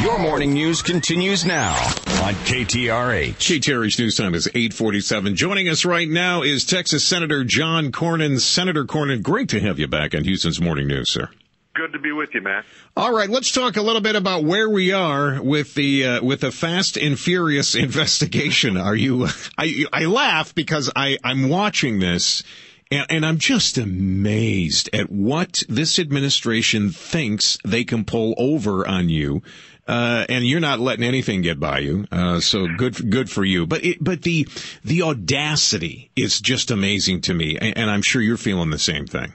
Your morning news continues now on KTRH. KTRH News Time is 8:47. Joining us right now is Texas Senator John Cornyn. Senator Cornyn, great to have you back on Houston's Morning News, sir. Good to be with you, Matt. All right, let's talk a little bit about where we are with the Fast and Furious investigation. I laugh because I'm watching this. And I'm just amazed at what this administration thinks they can pull over on you. And you're not letting anything get by you. So good for you. But the audacity is just amazing to me. And I'm sure you're feeling the same thing.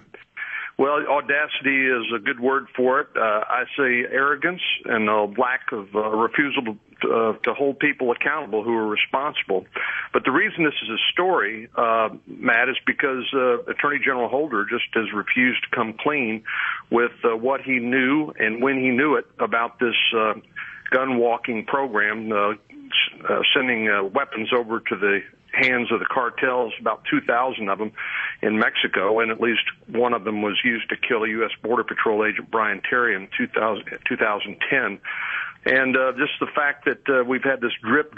Well, audacity is a good word for it. I say arrogance and a lack of refusal to hold people accountable who are responsible. But the reason this is a story, Matt, is because Attorney General Holder just has refused to come clean with what he knew and when he knew it about this gun-walking program, sending weapons over to the hands of the cartels, about 2,000 of them in Mexico, and at least one of them was used to kill a U.S. Border Patrol agent, Brian Terry, in 2010. And just the fact that we've had this drip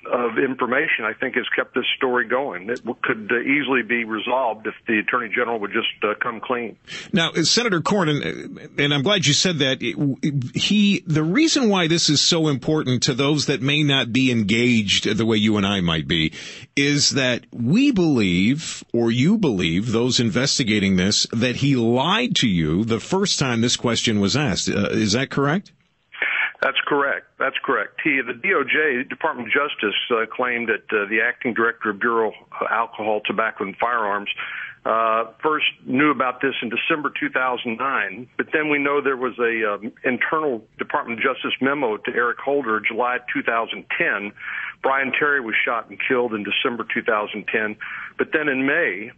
of information, I think, has kept this story going. It could easily be resolved if the Attorney General would just come clean. Now, Senator Cornyn, and I'm glad you said that, the reason why this is so important to those that may not be engaged the way you and I might be, is that we believe, or you believe, those investigating this, that he lied to you the first time this question was asked. Is that correct? That's correct. The DOJ, Department of Justice, claimed that the acting director of Bureau of Alcohol, Tobacco, and Firearms first knew about this in December 2009, but then we know there was a internal Department of Justice memo to Eric Holder, July 2010. Brian Terry was shot and killed in December 2010, but then in May,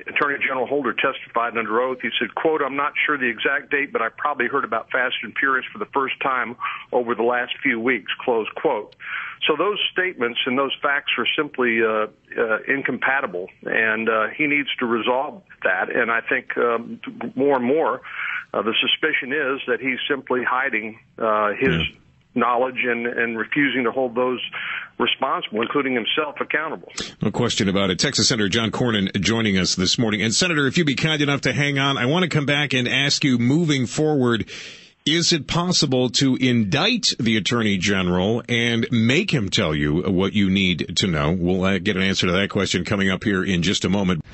Attorney General Holder testified under oath. He said, quote, "I'm not sure the exact date, but I probably heard about Fast and Furious for the first time over the last few weeks," close quote. So those statements and those facts are simply incompatible, and he needs to resolve that. And I think more and more the suspicion is that he's simply hiding his knowledge and refusing to hold those responsible, including himself, accountable. No question about it. Texas Senator John Cornyn joining us this morning. And Senator, if you'd be kind enough to hang on, I want to come back and ask you, moving forward, is it possible to indict the Attorney General and make him tell you what you need to know? We'll get an answer to that question coming up here in just a moment.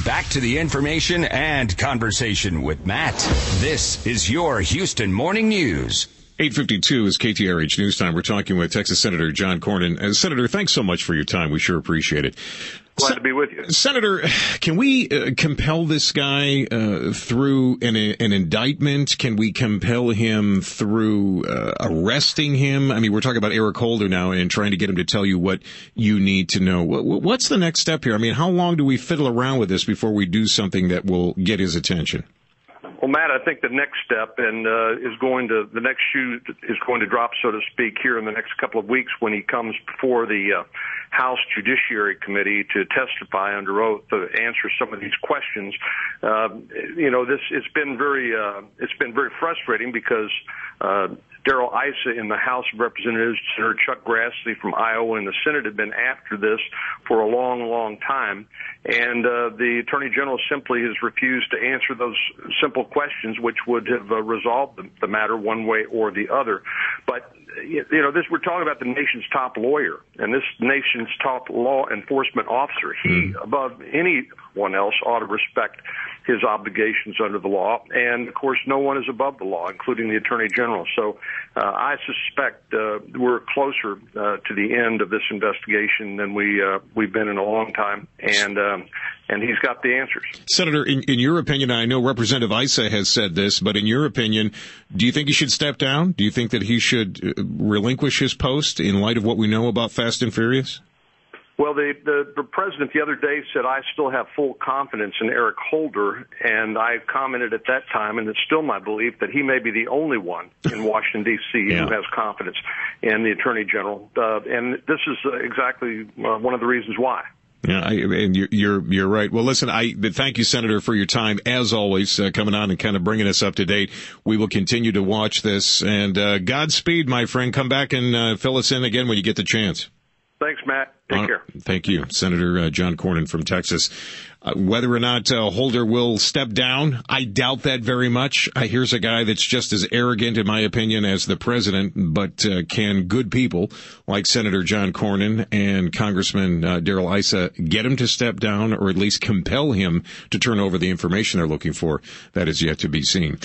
Back to the information and conversation with Matt. This is your Houston Morning News. 8:52 is KTRH News Time. We're talking with Texas Senator John Cornyn. Senator, thanks so much for your time. We sure appreciate it. Glad to be with you. Senator, can we compel this guy through an indictment? Can we compel him through arresting him? I mean, we're talking about Eric Holder now and trying to get him to tell you what you need to know. What's the next step here? I mean, how long do we fiddle around with this before we do something that will get his attention? Well, Matt, I think the next step the next shoe is going to drop, so to speak, here in the next couple of weeks when he comes before the House Judiciary Committee to testify under oath to answer some of these questions. It's been very frustrating because Darrell Issa in the House of Representatives, Senator Chuck Grassley from Iowa in the Senate have been after this for a long, long time. And the Attorney General simply has refused to answer those simple questions, which would have resolved the matter one way or the other. But we're talking about the nation's top lawyer and this nation's top law enforcement officer. He, above anyone else, ought to respect his obligations under the law. And, of course, no one is above the law, including the Attorney General. So I suspect we're closer to the end of this investigation than we've been in a long time. And he's got the answers. Senator, in your opinion, I know Representative Issa has said this, but in your opinion, do you think he should step down? Do you think that he should relinquish his post in light of what we know about Fast and Furious? Well, the president the other day said, I still have full confidence in Eric Holder, and I commented at that time, and it's still my belief, that he may be the only one in Washington, D.C. who has confidence in the Attorney General. And this is exactly one of the reasons why. Yeah, and you're right. Well, listen, thank you, Senator, for your time as always, coming on and kind of bringing us up to date. We will continue to watch this, and Godspeed, my friend. Come back and fill us in again when you get the chance. Thanks, Matt. Take care. Thank you, Senator John Cornyn from Texas. Whether or not Holder will step down, I doubt that very much. Here's a guy that's just as arrogant, in my opinion, as the president, but can good people like Senator John Cornyn and Congressman Darrell Issa get him to step down or at least compel him to turn over the information they're looking for? That is yet to be seen.